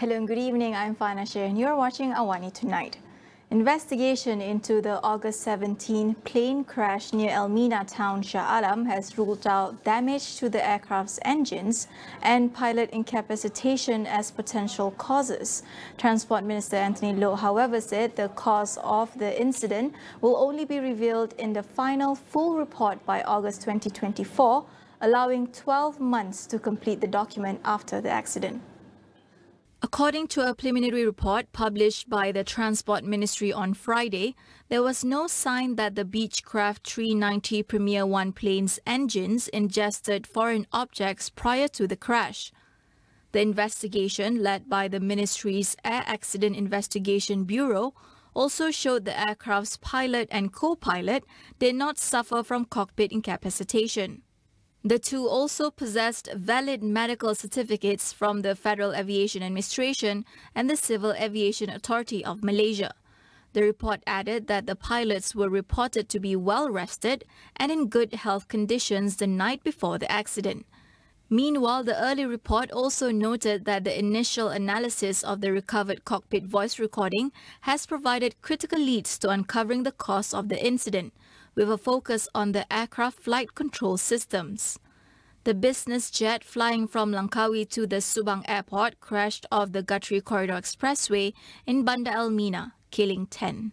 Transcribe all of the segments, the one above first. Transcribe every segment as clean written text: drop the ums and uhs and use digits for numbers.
Hello and good evening, I'm Fana Sheh and you're watching AWANI Tonight. Investigation into the August 17 plane crash near Elmina town, Shah Alam, has ruled out damage to the aircraft's engines and pilot incapacitation as potential causes. Transport Minister Anthony Loh, however, said the cause of the incident will only be revealed in the final full report by August 2024, allowing 12 months to complete the document after the accident. According to a preliminary report published by the Transport Ministry on Friday, there was no sign that the Beechcraft 390 Premier 1 plane's engines ingested foreign objects prior to the crash. The investigation, led by the Ministry's Air Accident Investigation Bureau, also showed the aircraft's pilot and co-pilot did not suffer from cockpit incapacitation. The two also possessed valid medical certificates from the Federal Aviation Administration and the Civil Aviation Authority of Malaysia. The report added that the pilots were reported to be well rested and in good health conditions the night before the accident. Meanwhile, the early report also noted that the initial analysis of the recovered cockpit voice recording has provided critical leads to uncovering the cause of the incident, with a focus on the aircraft flight control systems. The business jet flying from Langkawi to the Subang airport crashed off the Guthrie Corridor Expressway in Bandar Elmina, killing 10.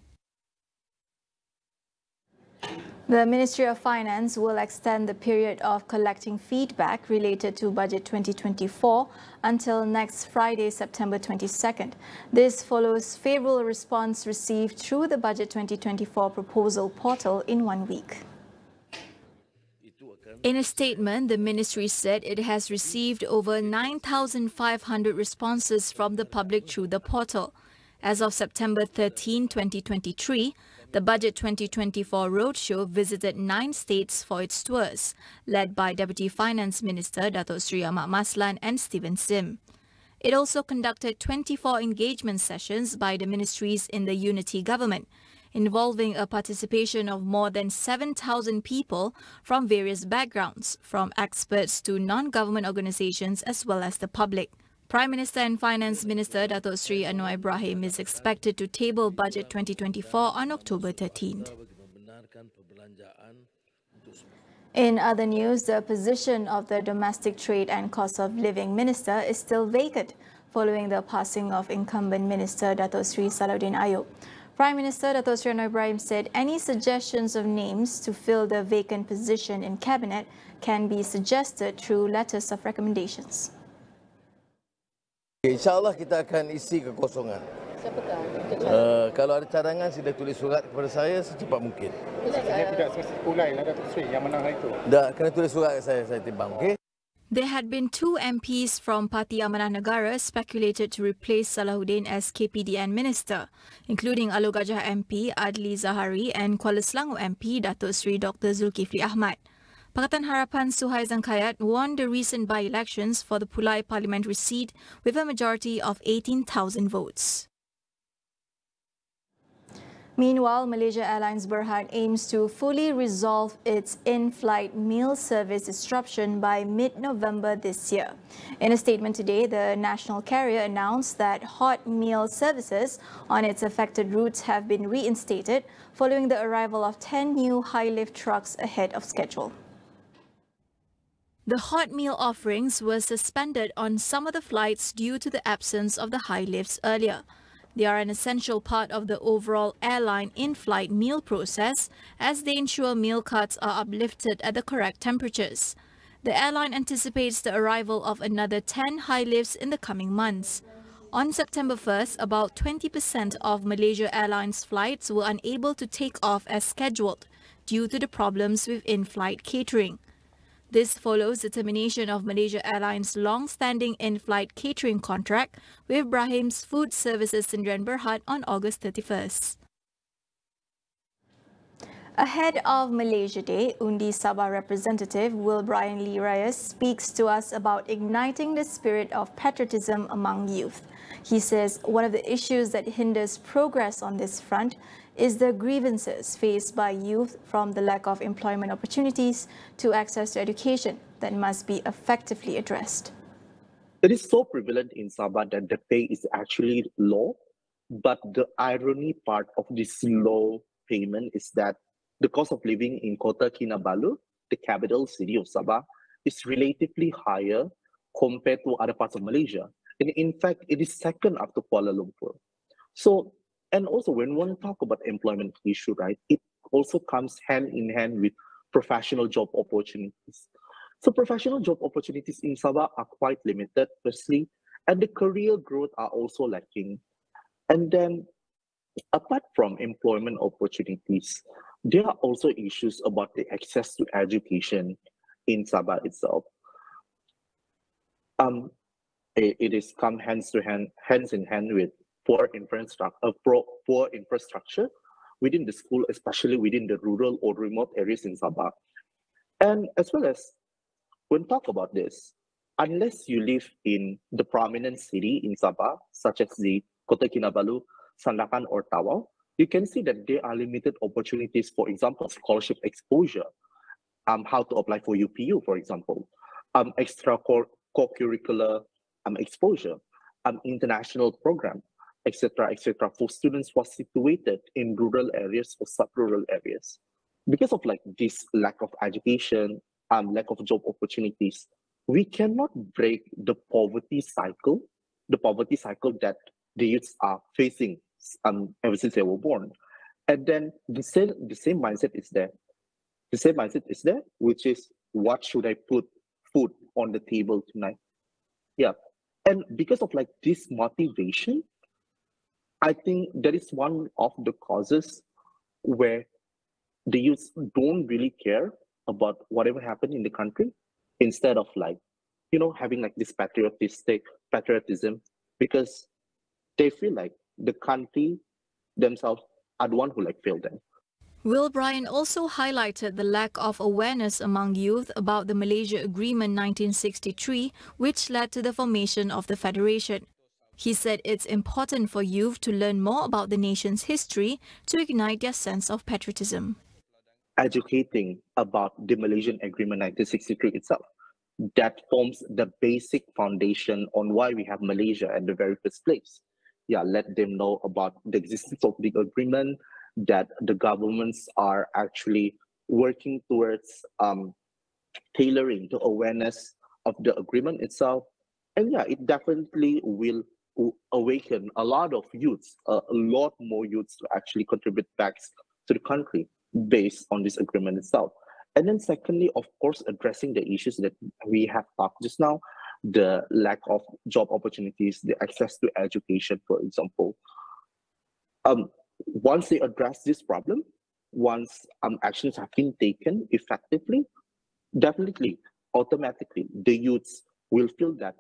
The Ministry of Finance will extend the period of collecting feedback related to Budget 2024 until next Friday, September 22nd. This follows favourable response received through the Budget 2024 proposal portal in 1 week. In a statement, the ministry said it has received over 9,500 responses from the public through the portal. As of September 13, 2023, the Budget 2024 roadshow visited 9 states for its tours, led by Deputy Finance Minister Datuk Seri Ahmad Maslan and Stephen Sim. It also conducted 24 engagement sessions by the ministries in the unity government, involving a participation of more than 7,000 people from various backgrounds, from experts to non-government organisations as well as the public. Prime Minister and Finance Minister Datuk Seri Anwar Ibrahim is expected to table Budget 2024 on October 13th. In other news, the position of the Domestic Trade and Cost of Living Minister is still vacant following the passing of incumbent Minister Datuk Seri Salahuddin Ayub. Prime Minister Datuk Seri Anwar Ibrahim said any suggestions of names to fill the vacant position in Cabinet can be suggested through letters of recommendations. InsyaAllah kita akan isi kekosongan. Siapa tahu? Kalau ada cadangan, sila tulis surat kepada saya secepat mungkin. Saya tidak sepulai lah Datuk Seri yang menang itu. Dah, kena tulis surat ke saya timbang, okey? There had been 2 MPs from Parti Amanah Negara speculated to replace Salahuddin as KPDN Minister, including Alor Gajah MP Adli Zahari and Kuala Selangor MP Datuk Seri Dr. Zulkifli Ahmad. Pakatan Harapan Suhai Zangkayat won the recent by-elections for the Pulai parliamentary seat with a majority of 18,000 votes. Meanwhile, Malaysia Airlines Berhad aims to fully resolve its in-flight meal service disruption by mid-November this year. In a statement today, the national carrier announced that hot meal services on its affected routes have been reinstated following the arrival of 10 new high-lift trucks ahead of schedule. The hot meal offerings were suspended on some of the flights due to the absence of the high lifts earlier. They are an essential part of the overall airline in-flight meal process as they ensure meal carts are uplifted at the correct temperatures. The airline anticipates the arrival of another 10 high lifts in the coming months. On September 1st, about 20% of Malaysia Airlines flights were unable to take off as scheduled due to the problems with in-flight catering. This follows the termination of Malaysia Airlines' long-standing in-flight catering contract with Brahim's Food Services Sdn Berhad on August 31st. Ahead of Malaysia Day, Undi Sabah representative Will Brian Lee Reyes speaks to us about igniting the spirit of patriotism among youth. He says one of the issues that hinders progress on this front is the grievances faced by youth, from the lack of employment opportunities to access to education, that must be effectively addressed. It is so prevalent in Sabah that the pay is actually low, but the irony part of this low payment is that the cost of living in Kota Kinabalu, the capital city of Sabah, is relatively higher compared to other parts of Malaysia. And in fact, it is second after Kuala Lumpur. So, and also when one talk about employment issue, right, it also comes hand in hand with professional job opportunities. So professional job opportunities in Sabah are quite limited, firstly, and the career growth are also lacking. And then apart from employment opportunities, there are also issues about the access to education in Sabah itself. It is come hands in hand with poor infrastructure within the school, especially within the rural or remote areas in Sabah. And as well as when talk about this, unless you live in the prominent city in Sabah, such as the Kota Kinabalu, Sandakan, or Tawau, you can see that there are limited opportunities, for example, scholarship exposure, how to apply for UPU, for example, extra co-curricular exposure, international program, etc., for students who are situated in rural areas or sub-rural areas. Because of like this lack of education, lack of job opportunities, we cannot break the poverty cycle that the youths are facing ever since they were born. And then the same mindset is there. The same mindset is there, which is, what should I put food on the table tonight? Yeah. And because of like this motivation, I think that is one of the causes where the youths don't really care about whatever happened in the country, instead of like, having like this patriotism, because they feel like the country themselves are the one who like failed them. Will Bryan also highlighted the lack of awareness among youth about the Malaysia Agreement 1963, which led to the formation of the Federation. He said it's important for youth to learn more about the nation's history to ignite their sense of patriotism. Educating about the Malaysian Agreement 1963 itself, that forms the basic foundation on why we have Malaysia in the very first place. Yeah, let them know about the existence of the agreement, that the governments are actually working towards tailoring the awareness of the agreement itself. And yeah, it definitely will awaken a lot of youths, a lot more youths to actually contribute back to the country based on this agreement itself. And then secondly, of course, addressing the issues that we have talked just now, the lack of job opportunities, the access to education, for example. Once they address this problem, once actions have been taken effectively, definitely, automatically, the youths will feel that,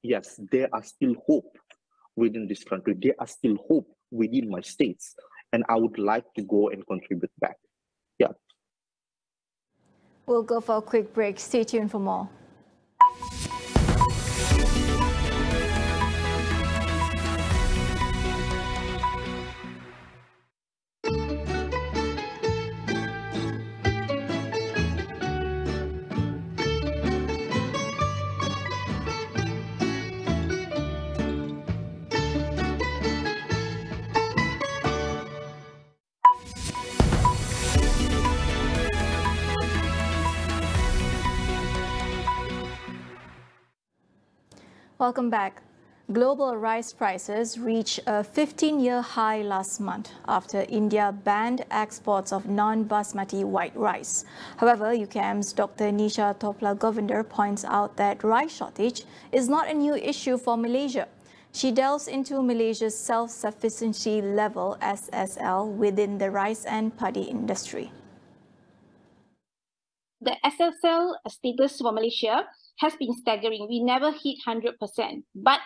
yes, there are still hope within this country. There are still hope within my states, and I would like to go and contribute back. Yeah. We'll go for a quick break. Stay tuned for more. Welcome back. Global rice prices reached a 15-year high last month after India banned exports of non-basmati white rice. However, UKM's Dr. Nisha Topla-Govender points out that rice shortage is not a new issue for Malaysia. She delves into Malaysia's self-sufficiency level (SSL) within the rice and paddy industry. The SSL status for Malaysia has been staggering. We never hit 100%, but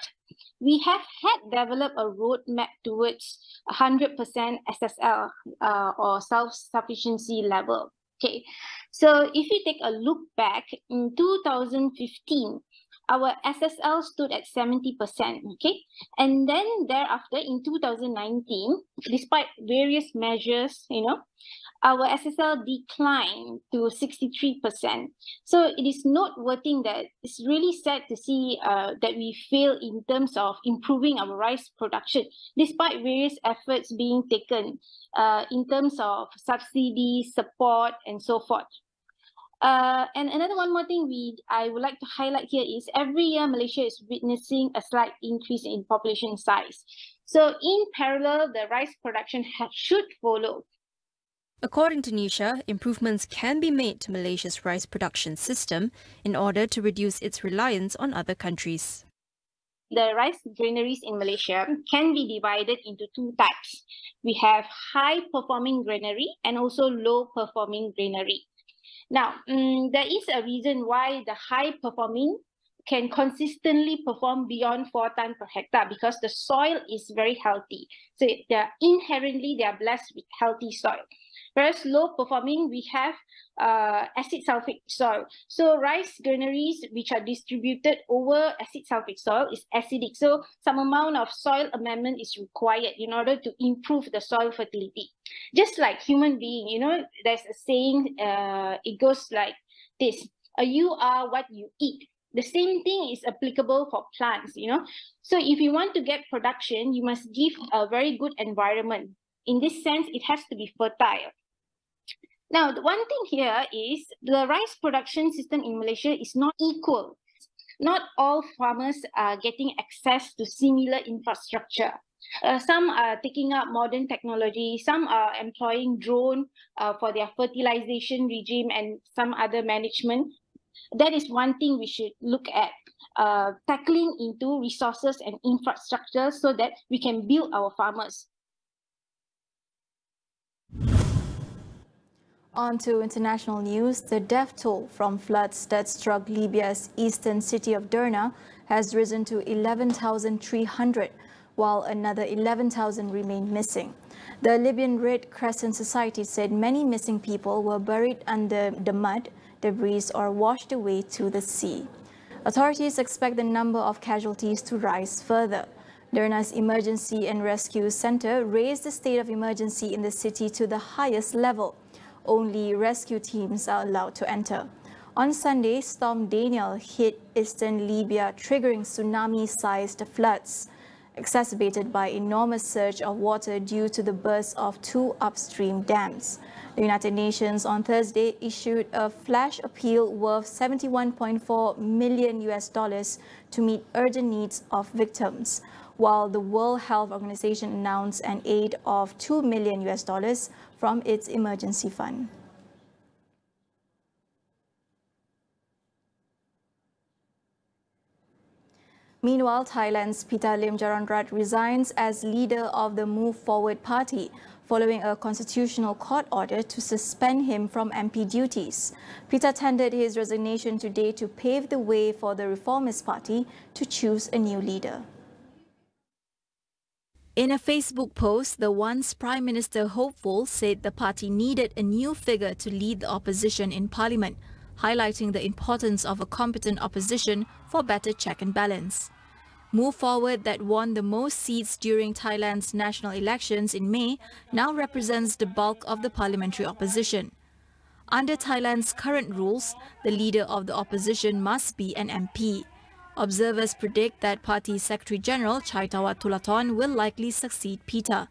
we have had developed a roadmap towards 100% SSL or self-sufficiency level. Okay, so if you take a look back in 2015, our SSL stood at 70%, okay? And then thereafter, in 2019, despite various measures, our SSL declined to 63%. So it is noteworthy that it's really sad to see that we fail in terms of improving our rice production, despite various efforts being taken in terms of subsidies, support, and so forth. And another one more thing I would like to highlight here is every year Malaysia is witnessing a slight increase in population size. So in parallel, the rice production should follow. According to Nisha, improvements can be made to Malaysia's rice production system in order to reduce its reliance on other countries. The rice granaries in Malaysia can be divided into two types. We have high-performing granary and also low-performing granary. Now, there is a reason why the high-performing can consistently perform beyond 4 tons per hectare, because the soil is very healthy. So they are blessed with healthy soil. Whereas low-performing, we have acid sulfate soil. So rice granaries which are distributed over acid sulfate soil is acidic. So some amount of soil amendment is required in order to improve the soil fertility. Just like human being, there's a saying, it goes like this: you are what you eat. The same thing is applicable for plants, So if you want to get production, you must give a very good environment. In this sense, it has to be fertile. Now, the one thing here is the rice production system in Malaysia is not equal. Not all farmers are getting access to similar infrastructure. Some are taking up modern technology, some are employing drone for their fertilization regime and some other management. That is one thing we should look at, tackling into resources and infrastructure so that we can build our farmers. On to international news. The death toll from floods that struck Libya's eastern city of Derna has risen to 11,300, while another 11,000 remain missing. The Libyan Red Crescent Society said many missing people were buried under the mud, debris, or washed away to the sea. Authorities expect the number of casualties to rise further. Derna's Emergency and Rescue Center raised the state of emergency in the city to the highest level. Only rescue teams are allowed to enter. On Sunday, Storm Daniel hit eastern Libya, triggering tsunami-sized floods, exacerbated by enormous surge of water due to the burst of 2 upstream dams. The United Nations on Thursday issued a flash appeal worth $71.4 million to meet urgent needs of victims, while the World Health Organization announced an aid of $2 million from its emergency fund. Meanwhile, Thailand's Pita Limjaroenrat resigns as leader of the Move Forward party, following a constitutional court order to suspend him from MP duties. Pita tendered his resignation today to pave the way for the Reformist Party to choose a new leader. In a Facebook post, the once Prime Minister hopeful said the party needed a new figure to lead the opposition in Parliament, highlighting the importance of a competent opposition for better check and balance. Move Forward, that won the most seats during Thailand's national elections in May, now represents the bulk of the parliamentary opposition. Under Thailand's current rules, the leader of the opposition must be an MP. Observers predict that Party Secretary-General Chaitawat Tulaton will likely succeed Pita.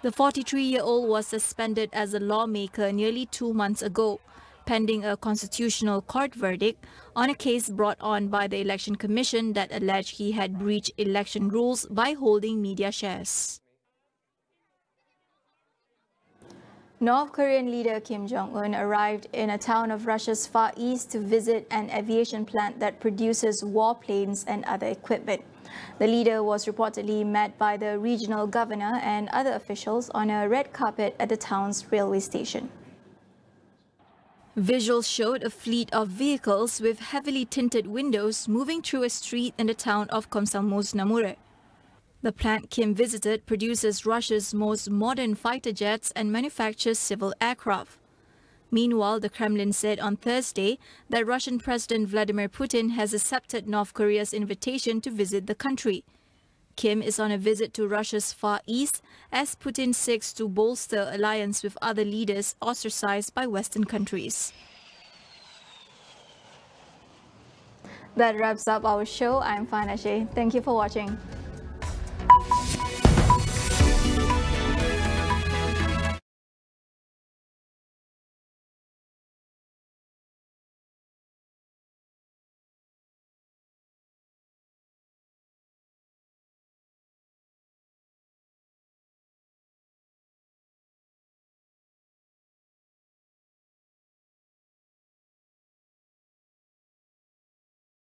The 43-year-old was suspended as a lawmaker nearly 2 months ago, pending a constitutional court verdict on a case brought on by the Election Commission that alleged he had breached election rules by holding media shares. North Korean leader Kim Jong-un arrived in a town of Russia's Far East to visit an aviation plant that produces warplanes and other equipment. The leader was reportedly met by the regional governor and other officials on a red carpet at the town's railway station. Visuals showed a fleet of vehicles with heavily tinted windows moving through a street in the town of Komsomolsk-na-Amur. The plant Kim visited produces Russia's most modern fighter jets and manufactures civil aircraft. Meanwhile, the Kremlin said on Thursday that Russian President Vladimir Putin has accepted North Korea's invitation to visit the country. Kim is on a visit to Russia's Far East as Putin seeks to bolster alliance with other leaders ostracized by Western countries. That wraps up our show. I'm Fana Sheh. Thank you for watching.